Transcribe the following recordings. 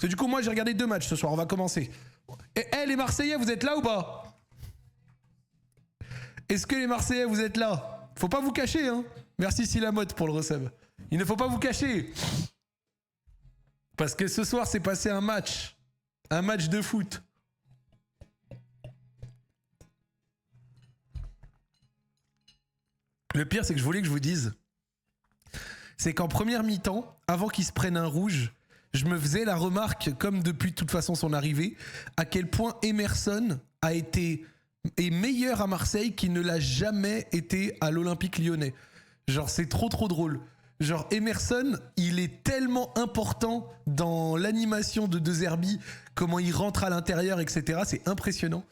que du coup, moi, j'ai regardé 2 matchs ce soir. On va commencer. Et les Marseillais, vous êtes là ou pas? Est-ce que les Marseillais, vous êtes là? Faut pas vous cacher, hein. Merci Silamotte pour le resub. Il ne faut pas vous cacher. Parce que ce soir, c'est passé un match. Un match de foot. Le pire, c'est que je voulais que je vous dise, c'est qu'en première mi-temps, avant qu'il se prenne un rouge, je me faisais la remarque, comme depuis de toute façon son arrivée, à quel point Emerson est meilleur à Marseille qu'il ne l'a jamais été à l'Olympique Lyonnais. Genre, c'est trop drôle. Genre, Emerson, il est tellement important dans l'animation de De Zerbi, comment il rentre à l'intérieur, etc. C'est impressionnant.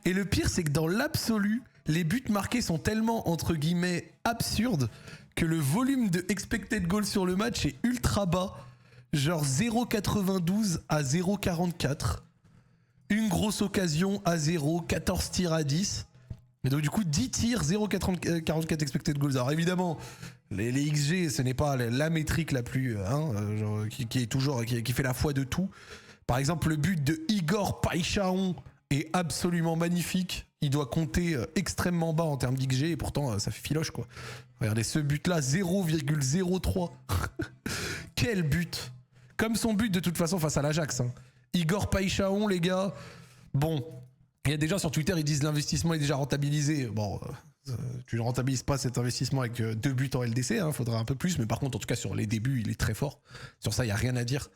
Et le pire, c'est que dans l'absolu, les buts marqués sont tellement, entre guillemets, absurdes que le volume de expected goals sur le match est ultra bas. Genre 0,92 à 0,44. Une grosse occasion à 0, 14 tirs à 10. Et donc du coup 10 tirs, 0,44 expected goals. Alors évidemment, les XG, ce n'est pas la métrique la plus... genre, qui est toujours... Qui fait la foi de tout. Par exemple, le but de Igor Païchaon est absolument magnifique. Il doit compter extrêmement bas en termes d'XG et pourtant ça fait filoche quoi. Regardez ce but-là, 0,03. Quel but! Comme son but de toute façon face à l'Ajax. Hein. Igor Païchaon, les gars. Bon, il y a des gens sur Twitter, ils disent l'investissement est déjà rentabilisé. Bon, tu ne rentabilises pas cet investissement avec 2 buts en LDC, il faudra un peu plus. Mais par contre, en tout cas, sur les débuts, il est très fort. Sur ça, il n'y a rien à dire.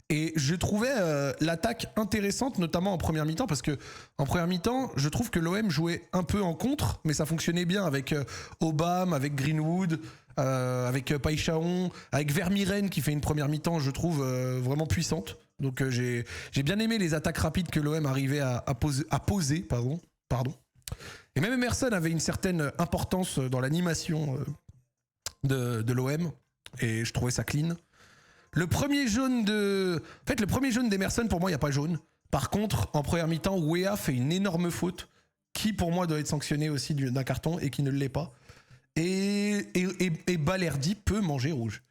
Et je trouvais l'attaque intéressante, notamment en première mi-temps, parce que en première mi-temps, je trouve que l'OM jouait un peu en contre, mais ça fonctionnait bien avec Obama, avec Greenwood, avec Païchaon, avec Vermiren qui fait une première mi-temps, je trouve vraiment puissante. Donc j'ai bien aimé les attaques rapides que l'OM arrivait à poser. Pardon. Et même Emerson avait une certaine importance dans l'animation de l'OM, et je trouvais ça clean. Le premier jaune d'Emerson, pour moi, il n'y a pas jaune. Par contre, en première mi-temps, Weah fait une énorme faute qui, pour moi, doit être sanctionnée aussi d'un carton et qui ne l'est pas. Et Balerdi peut manger rouge.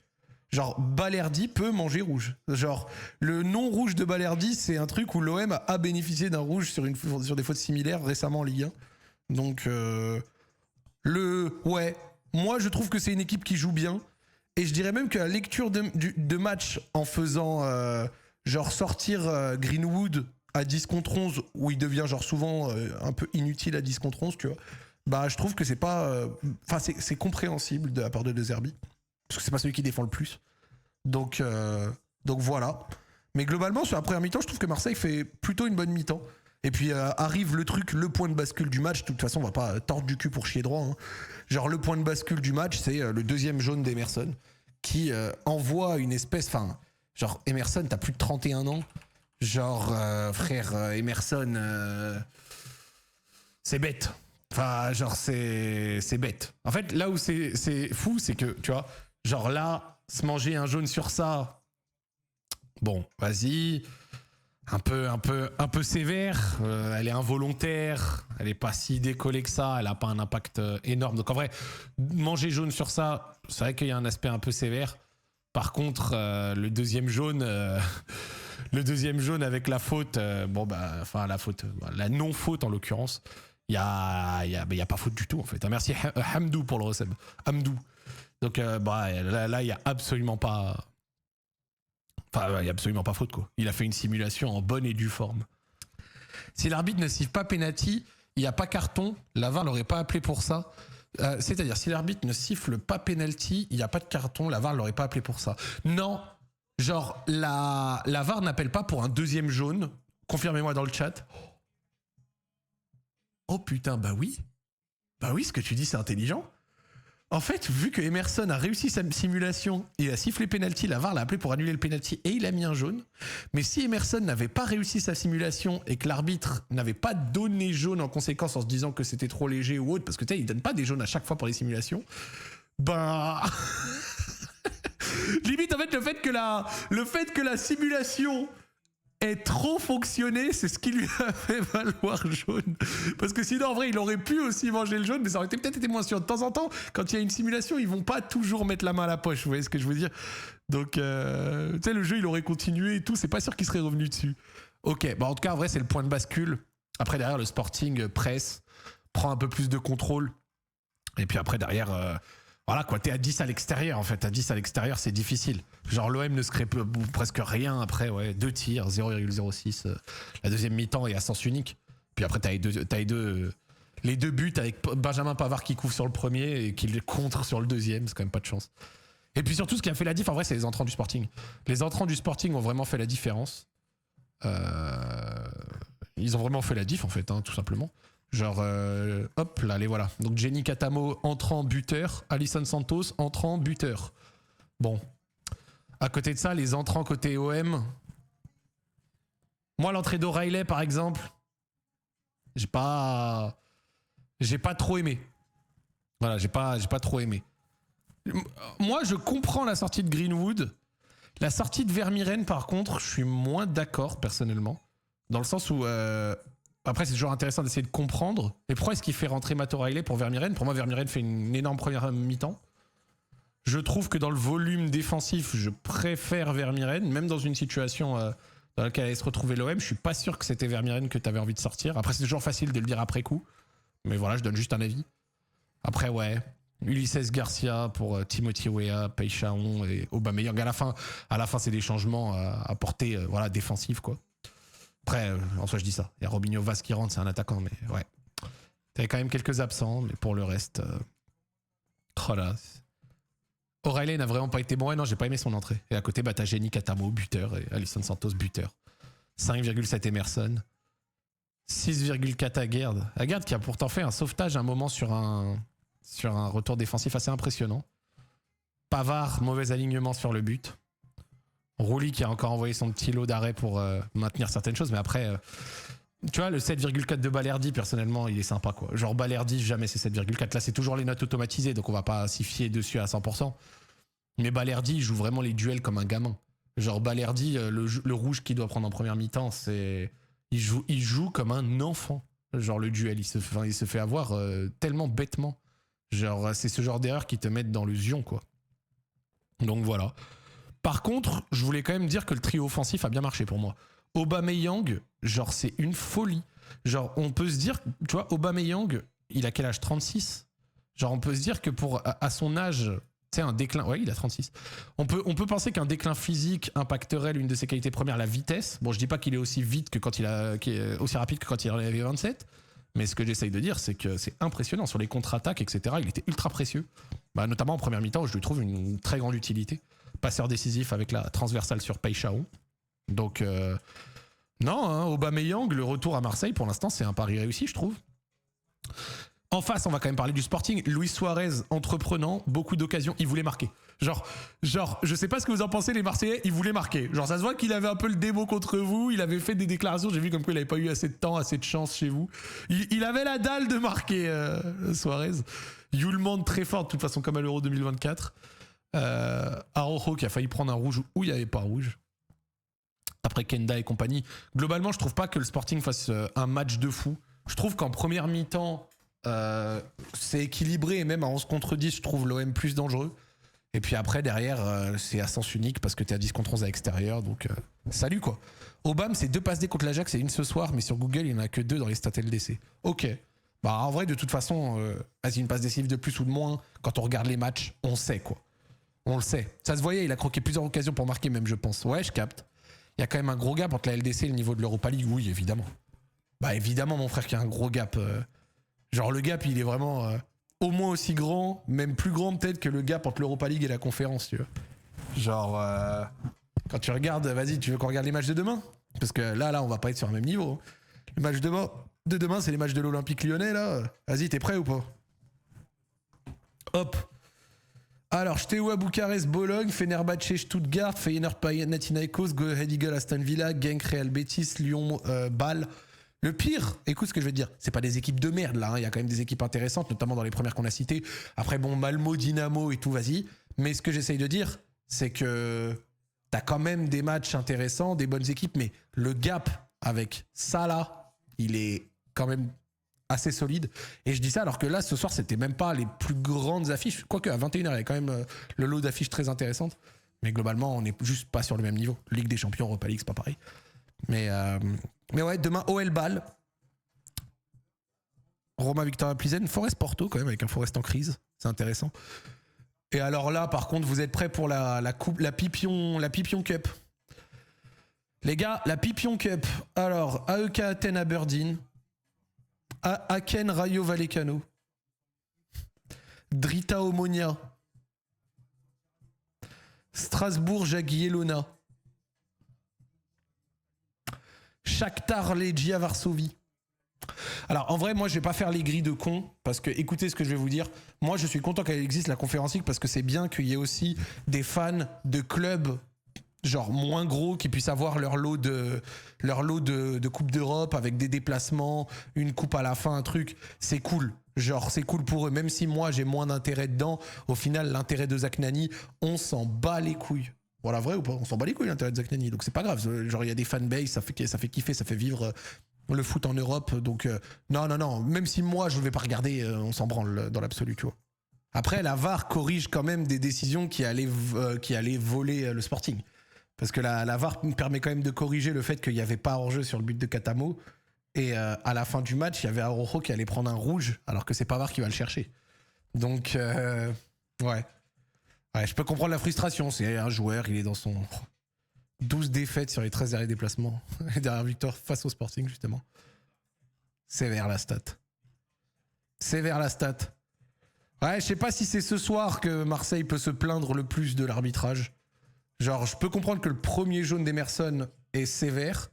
Genre, Balerdi peut manger rouge. Genre, le non-rouge de Balerdi, c'est un truc où l'OM a bénéficié d'un rouge sur des fautes similaires récemment en Ligue 1. Donc, moi, je trouve que c'est une équipe qui joue bien. Et je dirais même que la lecture de match en faisant genre sortir Greenwood à 10 contre 11, où il devient genre souvent un peu inutile à 10 contre 11, tu vois, bah je trouve que c'est pas... c'est compréhensible de la part de De Zerbi, parce que c'est pas celui qui défend le plus. Donc voilà. Mais globalement, sur la première mi-temps, je trouve que Marseille fait plutôt une bonne mi-temps. Et puis arrive le point de bascule du match. De toute façon, on va pas tordre du cul pour chier droit. Hein. Genre le point de bascule du match, c'est le deuxième jaune d'Emerson qui envoie une espèce... Enfin, genre Emerson, t'as plus de 31 ans. Genre, frère, Emerson, c'est bête. Enfin, genre, c'est bête. En fait, là où c'est fou, c'est que, tu vois, genre là, se manger un jaune sur ça, bon, vas-y... Un peu sévère, elle est involontaire, elle est pas si décollée que ça, elle a pas un impact énorme. Donc en vrai, manger jaune sur ça, c'est vrai qu'il y a un aspect un peu sévère. Par contre, le deuxième jaune avec la faute, la non-faute en l'occurrence, il y a pas faute du tout en fait. Merci Hamdou pour le receb. Hamdou. Donc là il y a absolument pas. Enfin, il n'y a absolument pas faute, quoi. Il a fait une simulation en bonne et due forme. Si l'arbitre ne siffle pas penalty, il n'y a pas carton. La VAR l'aurait pas appelé pour ça. C'est-à-dire, si l'arbitre ne siffle pas penalty, il n'y a pas de carton. La VAR l'aurait pas appelé pour ça. Non, genre, la VAR n'appelle pas pour un deuxième jaune. Confirmez-moi dans le chat. Oh putain, bah oui. Bah oui, ce que tu dis, c'est intelligent. En fait, vu que Emerson a réussi sa simulation et a sifflé penalty, la VAR l'a appelé pour annuler le penalty et il a mis un jaune. Mais si Emerson n'avait pas réussi sa simulation et que l'arbitre n'avait pas donné jaune en conséquence en se disant que c'était trop léger ou autre, parce que tu sais, il donne pas des jaunes à chaque fois pour les simulations, ben... Limite, en fait, le fait que la simulation ait trop fonctionné, c'est ce qui lui a fait valoir jaune. Parce que sinon, en vrai, il aurait pu aussi manger le jaune, mais ça aurait peut-être été moins sûr. De temps en temps, quand il y a une simulation, ils vont pas toujours mettre la main à la poche, vous voyez ce que je veux dire? Donc, tu sais, le jeu, il aurait continué et tout, c'est pas sûr qu'il serait revenu dessus. Ok, bah en tout cas, en vrai, c'est le point de bascule. Après, derrière, le Sporting presse, prend un peu plus de contrôle. Et puis après, derrière... voilà quoi, t'es à 10 à l'extérieur en fait. À 10 à l'extérieur, c'est difficile. Genre l'OM ne se crée presque rien après, ouais. 2 tirs, 0,06. La deuxième mi-temps est à sens unique. Puis après, t'as les deux buts avec Benjamin Pavard qui couvre sur le premier et qui le contre sur le deuxième. C'est quand même pas de chance. Et puis surtout, ce qui a fait la diff, en vrai, c'est les entrants du Sporting. Les entrants du Sporting ont vraiment fait la différence. Ils ont vraiment fait la diff en fait, hein, tout simplement. Genre, hop là, les voilà. Donc Jenny Catamo, entrant buteur. Alisson Santos, entrant buteur. Bon. À côté de ça, les entrants côté OM. Moi, l'entrée d'O'Reilly, par exemple, j'ai pas trop aimé. Voilà, j'ai pas trop aimé. Moi, je comprends la sortie de Greenwood. La sortie de Vermieren, par contre, je suis moins d'accord, personnellement. Dans le sens où... après, c'est toujours intéressant d'essayer de comprendre. Et pourquoi est-ce qu'il fait rentrer Matt O'Reilly pour Vermieren? Pour moi, Vermieren fait une énorme première mi-temps. Je trouve que dans le volume défensif, je préfère Vermieren, même dans une situation dans laquelle allait se retrouver l'OM. Je suis pas sûr que c'était Vermieren que tu avais envie de sortir. Après, c'est toujours facile de le dire après coup. Mais voilà, je donne juste un avis. Après, ouais, Ulises Garcia pour Timothy Weah, Peichaon et Aubameyang. À la fin, c'est des changements à portée voilà, défensive, quoi. Après, en soi, je dis ça. Il y a Robinho Vaz qui rentre, c'est un attaquant, mais ouais. T'avais quand même quelques absents, mais pour le reste... Oh là. O'Reilly n'a vraiment pas été bon. Ouais, non, j'ai pas aimé son entrée. Et à côté, bah, t'as Jenny Catamo, buteur, et Alisson Santos, buteur. 5,7 Emerson. 6,4 Aguerd. Aguerd qui a pourtant fait un sauvetage à un moment sur un retour défensif assez impressionnant. Pavard, mauvais alignement sur le but. Rouli qui a encore envoyé son petit lot d'arrêt pour maintenir certaines choses, mais après, tu vois, le 7,4 de Balerdi, personnellement, il est sympa, quoi. Genre Balerdi, jamais c'est 7,4. Là, c'est toujours les notes automatisées, donc on va pas s'y fier dessus à 100%. Mais Balerdi, il joue vraiment les duels comme un gamin. Genre Balerdi, le rouge qu'il doit prendre en première mi-temps, c'est... Il joue comme un enfant. Genre le duel, il se fait avoir tellement bêtement. Genre, c'est ce genre d'erreur qui te mettent dans le zion, quoi. Donc voilà. Par contre, je voulais quand même dire que le trio offensif a bien marché pour moi. Aubameyang, genre c'est une folie. Genre on peut se dire, tu vois, Aubameyang, il a quel âge? 36. Genre on peut se dire que à son âge, tu sais, un déclin... Ouais, il a 36. On peut penser qu'un déclin physique impacterait l'une de ses qualités premières, la vitesse. Bon, je dis pas qu'il est aussi vite que quand qu'il est aussi rapide que quand il en avait 27. Mais ce que j'essaye de dire, c'est que c'est impressionnant. Sur les contre-attaques, etc., il était ultra précieux. Bah, notamment en première mi-temps, où je lui trouve une très grande utilité. Passeur décisif avec la transversale sur Peichaon. Donc, non, hein, Aubameyang, le retour à Marseille, pour l'instant, c'est un pari réussi, je trouve. En face, on va quand même parler du Sporting. Luis Suarez, entreprenant, beaucoup d'occasions, il voulait marquer. Genre, je sais pas ce que vous en pensez, les Marseillais, il voulait marquer. Genre, ça se voit qu'il avait un peu le démo contre vous, il avait fait des déclarations, j'ai vu comme quoi il avait pas eu assez de temps, assez de chance chez vous. Il avait la dalle de marquer, Suarez. Yulman très fort, de toute façon, comme à l'Euro 2024. Araujo qui a failli prendre un rouge où il n'y avait pas rouge. Après Kenda et compagnie. Globalement, je trouve pas que le Sporting fasse un match de fou. Je trouve qu'en première mi-temps, c'est équilibré et même à 11 contre 10, je trouve l'OM plus dangereux. Et puis après, derrière, c'est à sens unique parce que t'es à 10 contre 11 à l'extérieur. Donc, salut quoi. Obama, c'est 2 passes D contre l'Ajax et une ce soir, mais sur Google, il n'y en a que 2 dans les stats LDC. Ok. Bah, en vrai, de toute façon, vas-y, une passe décisive de plus ou de moins, quand on regarde les matchs, on sait quoi. On le sait. Ça se voyait, il a croqué plusieurs occasions pour marquer même, je pense. Ouais, je capte. Il y a quand même un gros gap entre la LDC et le niveau de l'Europa League. Oui, évidemment. Bah évidemment, mon frère, qu'il y a un gros gap. Genre le gap, il est vraiment au moins aussi grand, même plus grand peut-être que le gap entre l'Europa League et la conférence, tu vois. Genre, quand tu regardes, vas-y, tu veux qu'on regarde les matchs de demain? Parce que là, on va pas être sur le même niveau. Le match de demain, c'est les matchs de l'Olympique Lyonnais, là. Vas-y, t'es prêt ou pas? Hop. Alors, Steaua Bucarest, Bologne, Fenerbahçe, Stuttgart, Feyenoord, Panathinaikos, Go Ahead Eagles, Aston Villa, Genk, Real Betis, Lyon, Bâle. Le pire, écoute ce que je vais te dire, c'est pas des équipes de merde là, hein. Il y a quand même des équipes intéressantes, notamment dans les premières qu'on a citées. Après bon, Malmo, Dynamo et tout, vas-y. Mais ce que j'essaye de dire, c'est que t'as quand même des matchs intéressants, des bonnes équipes, mais le gap avec Salah, il est quand même assez solide. Et je dis ça alors que là, ce soir, c'était même pas les plus grandes affiches. Quoique, à 21h, il y a quand même le lot d'affiches très intéressantes. Mais globalement, on n'est juste pas sur le même niveau. Ligue des Champions, Europa League, c'est pas pareil. Mais ouais, demain, OL Bâle. Roma Victoria Plizen. Forest Porto, quand même, avec un Forest en crise. C'est intéressant. Et alors là, par contre, vous êtes prêts pour la Pipion Cup. Les gars, la Pipion Cup. Alors, AEK Athènes Aberdeen. Aken Rayo Vallecano. Drita Omonia. Strasbourg Jagiellona. Shakhtar Legia Varsovie. Alors en vrai, moi je vais pas faire les grilles de cons parce que écoutez ce que je vais vous dire. Moi je suis content qu'elle existe la Conférence League parce que c'est bien qu'il y ait aussi des fans de clubs genre moins gros qui puissent avoir leur lot de Coupe d'Europe avec des déplacements, une coupe à la fin, un truc. C'est cool. Genre c'est cool pour eux. Même si moi j'ai moins d'intérêt dedans, au final l'intérêt de Zach Nani, on s'en bat les couilles. Voilà, vrai ou pas? On s'en bat les couilles l'intérêt de Zach Nani. Donc c'est pas grave. Genre il y a des fanbases, ça fait kiffer, ça fait vivre le foot en Europe. Donc non. Même si moi je ne vais pas regarder, on s'en branle dans l'absolu, tu vois. Après la VAR corrige quand même des décisions qui allaient voler le Sporting. Parce que la VAR permet quand même de corriger le fait qu'il n'y avait pas hors-jeu sur le but de Katamo. Et à la fin du match, il y avait Araujo qui allait prendre un rouge, alors que c'est pas VAR qui va le chercher. Donc, ouais. Je peux comprendre la frustration. C'est un joueur, il est dans son 12 défaites sur les 13 derniers déplacements. Et derrière victoire face au Sporting, justement. Sévère la stat. Ouais, je sais pas si c'est ce soir que Marseille peut se plaindre le plus de l'arbitrage. Genre, je peux comprendre que le premier jaune d'Emerson est sévère,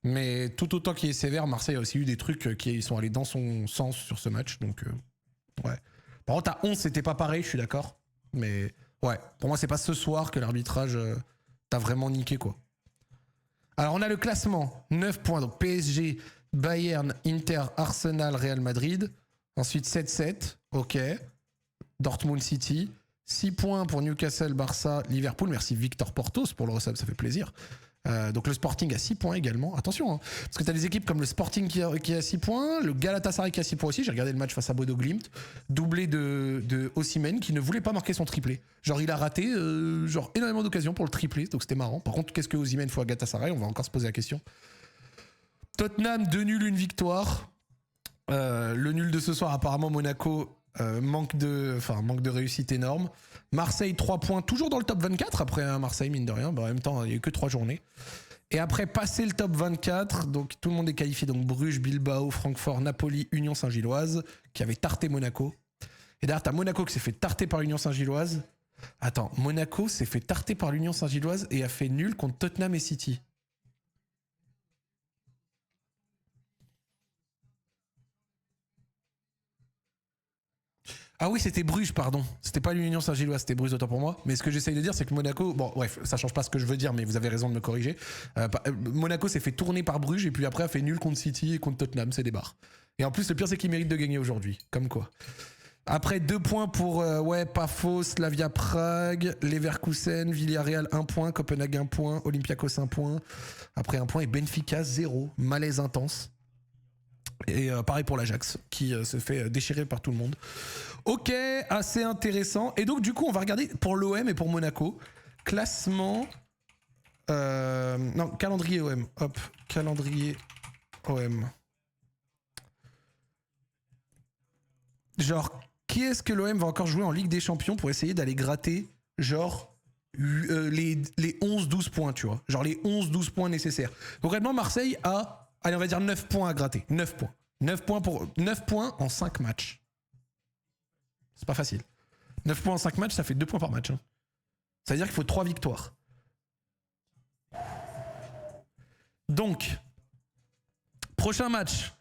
mais tout autant qu'il est sévère, Marseille a aussi eu des trucs qui sont allés dans son sens sur ce match. Donc, ouais. Par contre, à 11, c'était pas pareil, je suis d'accord. Mais ouais, pour moi, c'est pas ce soir que l'arbitrage t'a vraiment niqué, quoi. Alors, on a le classement. 9 points. Donc, PSG, Bayern, Inter, Arsenal, Real Madrid. Ensuite, 7-7. OK. Dortmund City. 6 points pour Newcastle, Barça, Liverpool. Merci Victor Portos pour le resub, ça fait plaisir. Donc le Sporting a 6 points également. Attention, hein, parce que tu as des équipes comme le Sporting qui a 6 points, le Galatasaray qui a 6 points aussi. J'ai regardé le match face à Bodo Glimt, doublé de Osimhen qui ne voulait pas marquer son triplé. Genre il a raté énormément d'occasions pour le triplé, donc c'était marrant. Par contre, qu'est-ce que Osimhen fait à Galatasaray? On va encore se poser la question. Tottenham, 2 nuls, 1 victoire. Le nul de ce soir, apparemment Monaco... manque de réussite énorme. Marseille 3 points, toujours dans le top 24 après un Marseille mine de rien. En même temps il n'y a eu que 3 journées. Et après passer le top 24, donc tout le monde est qualifié, donc Bruges, Bilbao, Francfort, Napoli, Union Saint-Gilloise qui avait tarté Monaco. Et d'ailleurs t'as Monaco qui s'est fait tarter par l'Union Saint-Gilloise. Attends, Monaco s'est fait tarter par l'Union Saint-Gilloise et a fait nul contre Tottenham et City. Ah oui, c'était Bruges, pardon. C'était pas l'Union Saint-Gilloise, c'était Bruges, autant pour moi. Mais ce que j'essaye de dire, c'est que Monaco... Bon, bref, ça change pas ce que je veux dire, mais vous avez raison de me corriger. Monaco s'est fait tourner par Bruges et puis après a fait nul contre City et contre Tottenham, c'est des barres. Et en plus, le pire, c'est qu'il mérite de gagner aujourd'hui. Comme quoi. Après, 2 points pour Pafos, Slavia Prague, Leverkusen, Villarreal 1 point, Copenhague 1 point, Olympiakos 1 point. Après 1 point et Benfica 0. Malaise intense. Et pareil pour l'Ajax, qui se fait déchirer par tout le monde. Ok, assez intéressant. Et donc, du coup, on va regarder pour l'OM et pour Monaco. Classement... non, calendrier OM. Hop, calendrier OM. Genre, qui est-ce que l'OM va encore jouer en Ligue des Champions pour essayer d'aller gratter, genre, les 11-12 points, tu vois. Genre les 11-12 points nécessaires. Concrètement, Marseille a... Allez, on va dire 9 points à gratter. 9 points. 9 points en 5 matchs. C'est pas facile. 9 points en 5 matchs, ça fait 2 points par match. Hein. Ça veut dire qu'il faut 3 victoires. Donc, prochain match.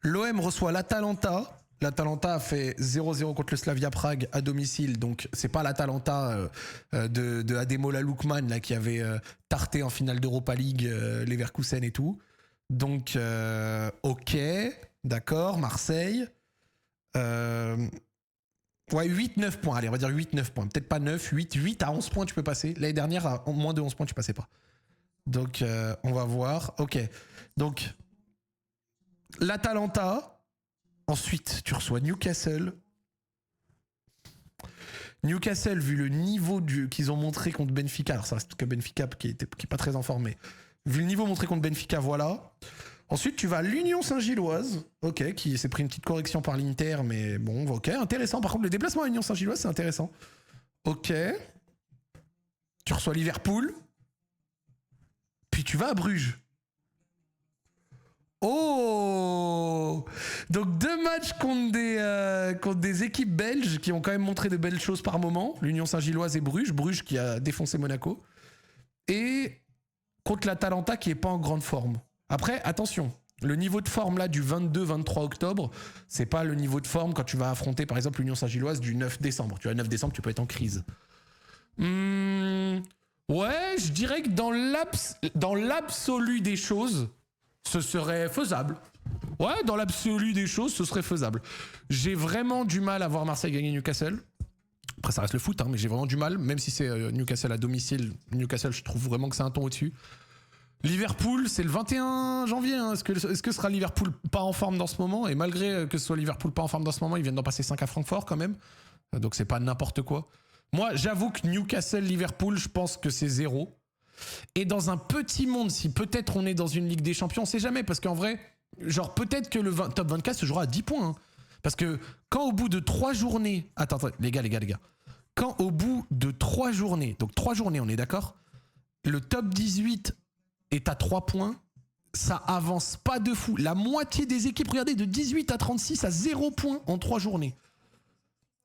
L'OM reçoit l'Atalanta. L'Atalanta a fait 0-0 contre le Slavia Prague à domicile. Donc, c'est pas l'Atalanta de Ademola Lookman là, qui avait tarté en finale d'Europa League, Leverkusen et tout. Donc, ok, d'accord, Marseille. Ouais, 8-9 points. Allez, on va dire 8-9 points. Peut-être pas 9, 8 à 11 points, tu peux passer. L'année dernière, à moins de 11 points, tu passais pas. Donc, on va voir. Ok. Donc, l'Atalanta. Ensuite, tu reçois Newcastle. Newcastle, vu le niveau qu'ils ont montré contre Benfica, alors ça reste que Benfica qui est pas très en forme, mais vu le niveau montré contre Benfica, voilà. Ensuite, tu vas à l'Union Saint-Gilloise, ok, qui s'est pris une petite correction par l'Inter, mais bon, ok, intéressant. Par contre, le déplacement à l'Union Saint-Gilloise, c'est intéressant. Ok. Tu reçois Liverpool. Puis tu vas à Bruges. Oh! Donc 2 matchs contre des équipes belges qui ont quand même montré de belles choses par moment. L'Union Saint-Gilloise et Bruges. Bruges qui a défoncé Monaco. Et contre l'Atalanta qui est pas en grande forme. Après, attention. Le niveau de forme là du 22-23 octobre, c'est pas le niveau de forme quand tu vas affronter par exemple l'Union Saint-Gilloise du 9 décembre. Tu vois, 9 décembre, tu peux être en crise. Ouais, je dirais que dans l'absolu des choses, ce serait faisable. Ouais, dans l'absolu des choses, ce serait faisable. J'ai vraiment du mal à voir Marseille gagner Newcastle. Après, ça reste le foot, hein, mais j'ai vraiment du mal, même si c'est Newcastle à domicile. Newcastle, je trouve vraiment que c'est un ton au-dessus. Liverpool, c'est le 21 janvier. Hein. Est-ce que sera Liverpool pas en forme dans ce moment? Et malgré que ce soit Liverpool pas en forme dans ce moment, ils viennent d'en passer 5 à Francfort quand même. Donc c'est pas n'importe quoi. Moi, j'avoue que Newcastle-Liverpool, je pense que c'est 0. Et dans un petit monde, si peut-être on est dans une Ligue des Champions, on sait jamais. Parce qu'en vrai, genre peut-être que le top 24 se jouera à 10 points. Hein. Parce que quand au bout de 3 journées... Attends, les gars. Quand au bout de 3 journées, donc 3 journées, on est d'accord, le top 18 est à 3 points, ça avance pas de fou. La moitié des équipes, regardez, de 18 à 36 à 0 points en 3 journées.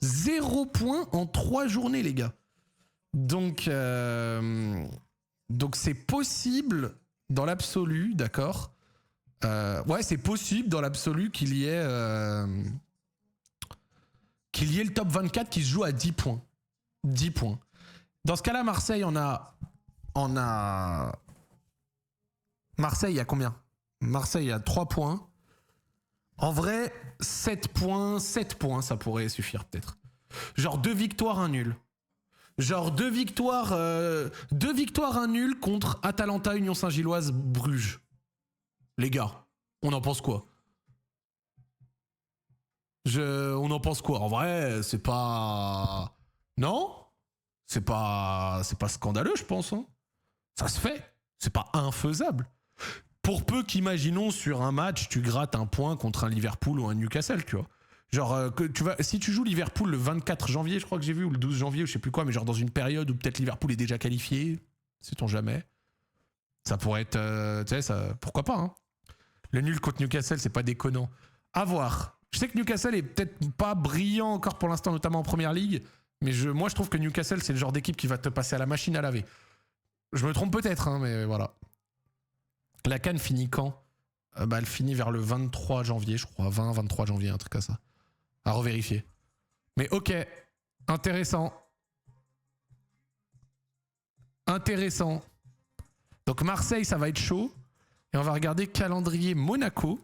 0 points en 3 journées, les gars. Donc c'est possible dans l'absolu, d'accord. Ouais, c'est possible dans l'absolu qu'il y ait le top 24 qui se joue à 10 points. 10 points. Dans ce cas-là, Marseille, on a... Marseille, il y a combien? Marseille, il y a 3 points. En vrai, 7 points, ça pourrait suffire peut-être. Genre 2 victoires, 1 nul. Genre 2 victoires, 1 nul contre Atalanta, Union Saint-Gilloise, Bruges. Les gars, on en pense quoi? On en pense quoi? En vrai, c'est pas... Non? C'est pas scandaleux, je pense. Hein. Ça se fait. C'est pas infaisable. Pour peu qu'imaginons sur un match, tu grattes un point contre un Liverpool ou un Newcastle, tu vois. Genre, si tu joues Liverpool le 24 janvier, je crois que j'ai vu, ou le 12 janvier, ou je sais plus quoi, mais genre dans une période où peut-être Liverpool est déjà qualifié, sait-on jamais. Ça pourrait être, tu sais, ça, pourquoi pas, hein. Le nul contre Newcastle, c'est pas déconnant. À voir. Je sais que Newcastle est peut-être pas brillant encore pour l'instant, notamment en première ligue, mais moi je trouve que Newcastle, c'est le genre d'équipe qui va te passer à la machine à laver. Je me trompe peut-être, hein, mais voilà. La CAN finit quand? Elle finit vers le 23 janvier, je crois. 23 janvier, un truc comme ça. À revérifier. Mais ok. Intéressant. Donc Marseille, ça va être chaud. Et on va regarder calendrier Monaco.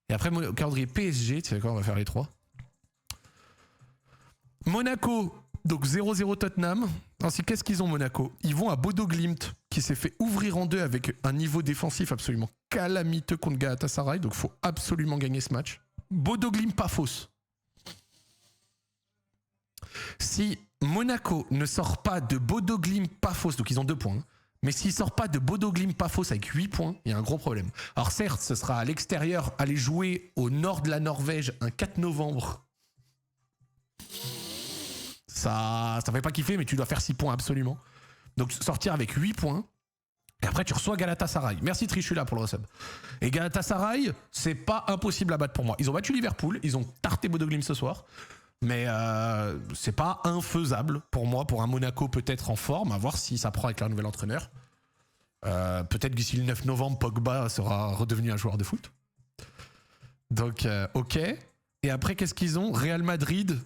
Et après, calendrier PSG. Tu sais quoi, on va faire les 3. Monaco, donc 0-0 Tottenham. Ensuite, qu'est-ce qu'ils ont, Monaco? Ils vont à Bodo Glimt, qui s'est fait ouvrir en 2 avec un niveau défensif absolument calamiteux contre Galatasaray. Donc, il faut absolument gagner ce match. Bodo Glimt pas fausse. Si Monaco ne sort pas de Bodo Glimt pas fausse, donc ils ont 2 points, hein, mais s'il sort pas de Bodo Glimt pas fausse avec 8 points, il y a un gros problème. Alors certes, ce sera à l'extérieur, aller jouer au nord de la Norvège un 4 novembre. Ça fait pas kiffer, mais tu dois faire 6 points absolument. Donc sortir avec 8 points. Et après, tu reçois Galatasaray. Merci Trichula pour le resub. Et Galatasaray, c'est pas impossible à battre pour moi. Ils ont battu Liverpool, ils ont tarté Bodo Glimt ce soir. Mais c'est pas infaisable pour moi, pour un Monaco peut-être en forme, à voir si ça prend avec leur nouvel entraîneur. Peut-être d'ici le 9 novembre, Pogba sera redevenu un joueur de foot. Donc, ok. Et après, qu'est-ce qu'ils ont? Real Madrid.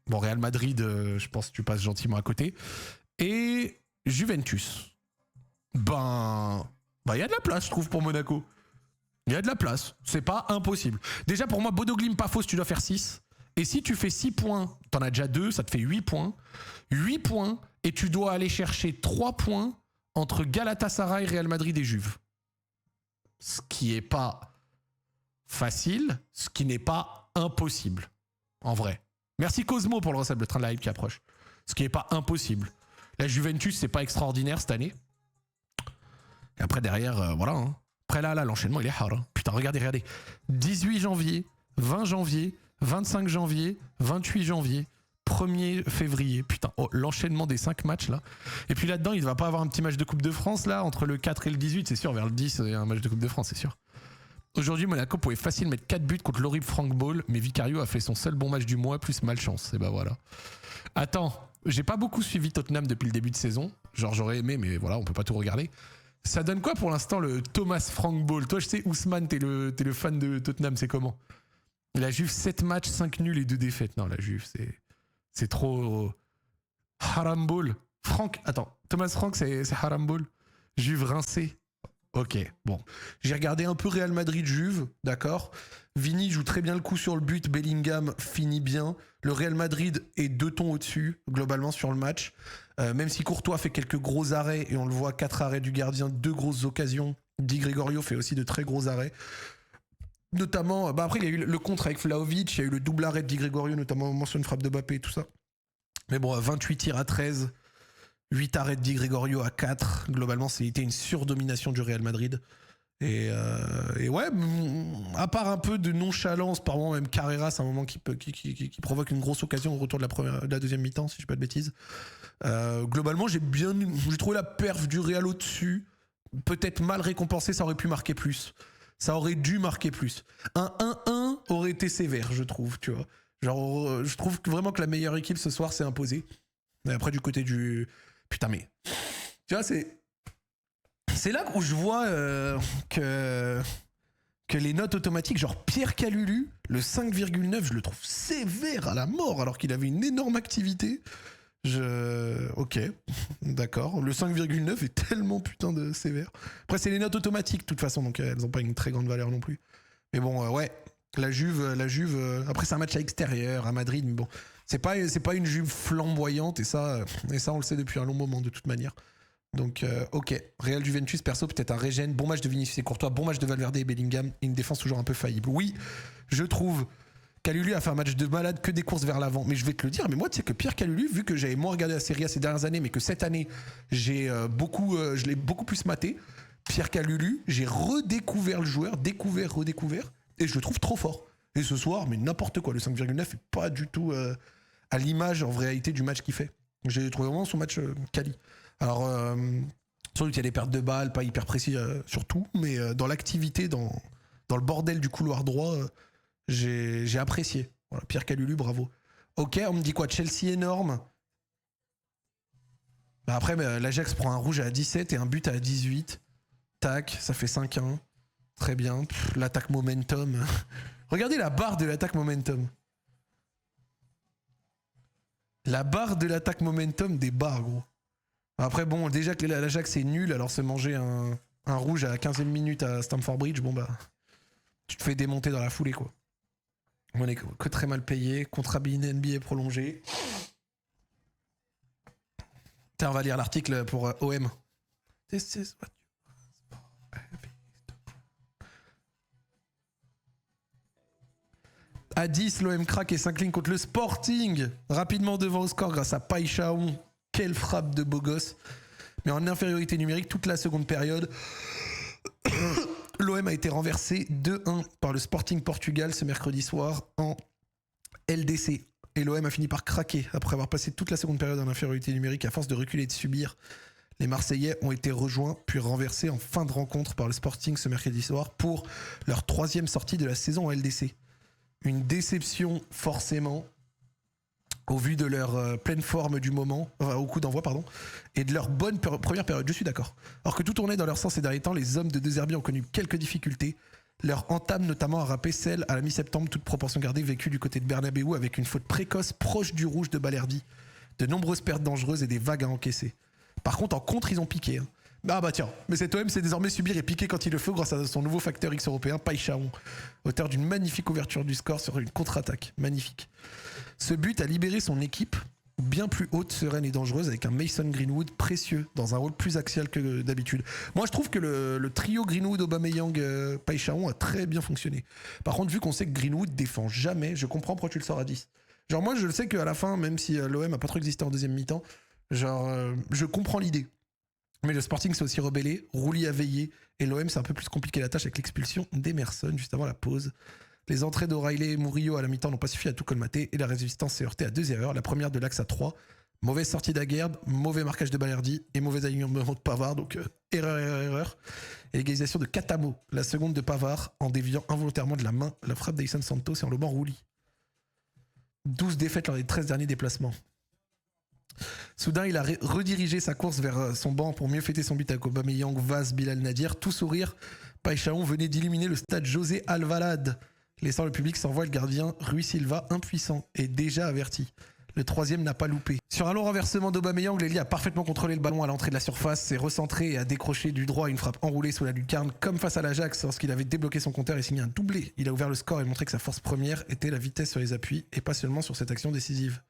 Bon, Real Madrid, je pense que tu passes gentiment à côté. Et Juventus. Ben, y a de la place, je trouve, pour Monaco. Il y a de la place. C'est pas impossible. Déjà, pour moi, Bodo Glimt pas fausse, tu dois faire 6. Et si tu fais 6 points, t'en as déjà 2, ça te fait 8 points. 8 points, et tu dois aller chercher 3 points entre Galatasaray, Real Madrid et Juve. Ce qui n'est pas facile, ce qui n'est pas impossible, en vrai. Merci Cosmo pour le recette, le train de la hype qui approche. Ce qui n'est pas impossible. La Juventus, c'est pas extraordinaire cette année. Et après, derrière, voilà. Hein. Après, là, l'enchaînement, il est hard. Hein. Putain, regardez. 18 janvier, 20 janvier, 25 janvier, 28 janvier, 1er février. Putain, oh, l'enchaînement des 5 matchs, là. Et puis là-dedans, il ne va pas avoir un petit match de Coupe de France, là, entre le 4 et le 18, c'est sûr. Vers le 10, il y a un match de Coupe de France, c'est sûr. Aujourd'hui, Monaco pouvait facile mettre 4 buts contre l'horrible Frank Ball, mais Vicario a fait son seul bon match du mois, plus malchance. Et ben voilà. Attends. J'ai pas beaucoup suivi Tottenham depuis le début de saison. Genre, j'aurais aimé, mais voilà, on peut pas tout regarder. Ça donne quoi pour l'instant le Thomas Frank Ball? Toi, je sais, Ousmane, t'es le fan de Tottenham, c'est comment? La Juve, 7 matchs, 5 nuls et 2 défaites. Non, la Juve, c'est trop. Haram Ball. Thomas Frank, c'est Haram Ball. Juve rincé. Ok, bon. J'ai regardé un peu Real Madrid-Juve, d'accord. Vini joue très bien le coup sur le but, Bellingham finit bien. Le Real Madrid est 2 tons au-dessus, globalement, sur le match. Même si Courtois fait quelques gros arrêts, et on le voit, 4 arrêts du gardien, 2 grosses occasions. Di Gregorio fait aussi de très gros arrêts. Notamment, après, il y a eu le contre avec Vlahovic, il y a eu le double arrêt de Di Gregorio, notamment mention une frappe de Mbappé et tout ça. Mais bon, 28 tirs à 13, 8 arrêts de Di Gregorio à 4. Globalement, c'était une surdomination du Real Madrid. Et ouais, à part un peu de nonchalance, par moment, même Carreras, à un moment qui provoque une grosse occasion au retour de la deuxième mi-temps, si je dis pas de bêtises. Globalement, j'ai trouvé la perf du Real au-dessus. Peut-être mal récompensé, ça aurait pu marquer plus. Ça aurait dû marquer plus. Un 1-1 aurait été sévère, je trouve, tu vois. Genre, je trouve vraiment que la meilleure équipe ce soir s'est imposée. Et après, du côté du... Putain, mais... Tu vois, c'est là où je vois que les notes automatiques, genre Pierre Calulu, le 5,9, je le trouve sévère à la mort alors qu'il avait une énorme activité. Ok, d'accord. Le 5,9 est tellement putain de sévère. Après, c'est les notes automatiques de toute façon, donc elles n'ont pas une très grande valeur non plus. Mais bon, ouais, la Juve. Après, c'est un match à l'extérieur, à Madrid, mais bon, c'est pas une Juve flamboyante et ça, on le sait depuis un long moment de toute manière. Donc, ok. Real Juventus, perso, peut-être un régène. Bon match de Vinicius et Courtois. Bon match de Valverde et Bellingham. Une défense toujours un peu faillible. Oui, je trouve. Calulu a fait un match de malade, que des courses vers l'avant. Mais je vais te le dire, mais moi, tu sais que Pierre Calulu, vu que j'avais moins regardé la Serie A ces dernières années, mais que cette année, je l'ai beaucoup plus maté. Pierre Calulu, j'ai redécouvert le joueur, redécouvert, et je le trouve trop fort. Et ce soir, mais n'importe quoi. Le 5,9 est pas du tout à l'image, en réalité, du match qu'il fait. J'ai trouvé vraiment son match quali. Alors, sans doute il y a des pertes de balles, pas hyper précis surtout, mais dans l'activité, dans le bordel du couloir droit, j'ai apprécié. Voilà, Pierre Calulu, bravo. Ok, on me dit quoi? Chelsea énorme. Bah après, l'Ajax prend un rouge à 17 et un but à 18. Tac, ça fait 5-1. Très bien. L'attaque momentum. Regardez la barre de l'attaque momentum. La barre de l'attaque momentum des barres, gros. Après, bon, déjà que l'Ajax est nul, alors se manger un rouge à la 15e minute à Stamford Bridge, bon bah, tu te fais démonter dans la foulée, quoi. On est que très mal payé, contrat NBA prolongé. Tiens, on va lire l'article pour OM. This is what à 10, l'OM craque et s'incline contre le Sporting. Rapidement devant au score grâce à Païchaon. Quelle frappe de beau gosse. Mais en infériorité numérique toute la seconde période. L'OM a été renversé 2-1 par le Sporting Portugal ce mercredi soir en LDC. Et l'OM a fini par craquer après avoir passé toute la seconde période en infériorité numérique à force de reculer et de subir. Les Marseillais ont été rejoints puis renversés en fin de rencontre par le Sporting ce mercredi soir pour leur 3e sortie de la saison en LDC. Une déception forcément au vu de leur pleine forme du moment, au coup d'envoi, pardon, et de leur bonne première période, je suis d'accord. Alors que tout tournait dans leur sens ces derniers temps, les hommes de De Zerbi ont connu quelques difficultés. Leur entame notamment a râpé celle, à la mi-septembre, toute proportion gardée, vécue du côté de Bernabéu avec une faute précoce proche du rouge de Balerdi, de nombreuses pertes dangereuses et des vagues à encaisser. Par contre, en contre, ils ont piqué. Ah bah tiens, mais cet OM sait désormais subir et piquer quand il le faut grâce à son nouveau facteur X européen, Païchaon, auteur d'une magnifique ouverture du score sur une contre-attaque. Magnifique. Ce but a libéré son équipe bien plus haute, sereine et dangereuse avec un Mason Greenwood précieux dans un rôle plus axial que d'habitude. Moi je trouve que le trio Greenwood, Aubameyang, Païchaon a très bien fonctionné. Par contre vu qu'on sait que Greenwood défend jamais, je comprends pourquoi tu le sors à 10. Genre moi je le sais qu'à la fin, même si l'OM a pas trop existé en deuxième mi-temps, genre je comprends l'idée. Mais le Sporting s'est aussi rebellé, Rouli a veillé, et l'OM c'est un peu plus compliqué la tâche avec l'expulsion d'Emerson juste avant la pause. Les entrées d'O'Reilly et Murillo à la mi-temps n'ont pas suffi à tout colmater et la résistance s'est heurtée à 2 erreurs. La première de l'axe à 3. Mauvaise sortie d'Aguerd, mauvais marquage de Balerdi et mauvais alignement de Pavard. Donc erreur. Et l'égalisation de Katamo. La seconde de Pavard en déviant involontairement de la main la frappe d'Ayson Santos et en lobant Rouli. 12 défaites lors des 13 derniers déplacements. Soudain, il a redirigé sa course vers son banc pour mieux fêter son but avec Aubameyang, Vaz, Bilal Nadir. Tout sourire, Païchaon venait d'illuminer le stade José Alvalade. Laissant le public sans voix, le gardien Rui Silva, impuissant et déjà averti. Le troisième n'a pas loupé. Sur un long renversement d'Aubameyang, Lely a parfaitement contrôlé le ballon à l'entrée de la surface, s'est recentré et a décroché du droit une frappe enroulée sous la lucarne, comme face à l'Ajax lorsqu'il avait débloqué son compteur et signé un doublé. Il a ouvert le score et montré que sa force première était la vitesse sur les appuis et pas seulement sur cette action décisive.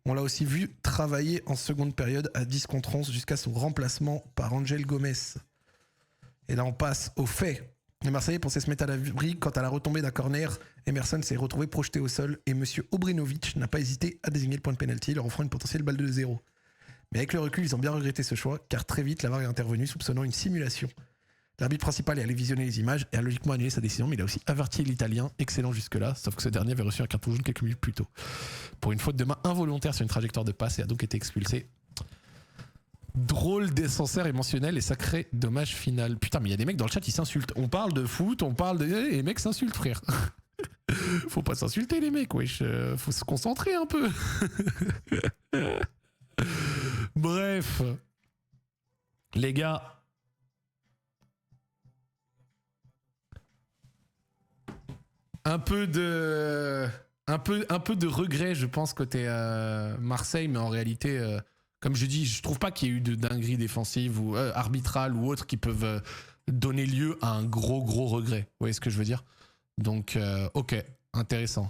On l'a aussi vu travailler en seconde période à 10 contre 11 jusqu'à son remplacement par Angel Gomez. Et là on passe aux faits. Les Marseillais pensaient se mettre à l'abri quand à la retombée d'un corner, Emerson s'est retrouvé projeté au sol et M. Obrenovic n'a pas hésité à désigner le point de pénalty, leur offrant une potentielle balle de 0. Mais avec le recul, ils ont bien regretté ce choix, car très vite, la VAR est intervenue soupçonnant une simulation. L'arbitre principal est allé visionner les images et a logiquement annulé sa décision, mais il a aussi averti l'Italien, excellent jusque-là, sauf que ce dernier avait reçu un carton jaune quelques minutes plus tôt. Pour une faute de main involontaire sur une trajectoire de passe et a donc été expulsé. Drôle d'essentiel émotionnel et sacré dommage final. Putain, mais il y a des mecs dans le chat, ils s'insultent. On parle de foot, on parle de... Les mecs s'insultent, frère. Faut pas s'insulter, les mecs, wesh. Faut se concentrer un peu. Bref. Les gars. Un peu de regret, je pense, côté Marseille, mais en réalité... Comme je dis, je trouve pas qu'il y ait eu de dinguerie défensive ou arbitrale ou autre qui peuvent donner lieu à un gros regret. Vous voyez ce que je veux dire? Donc, ok, intéressant.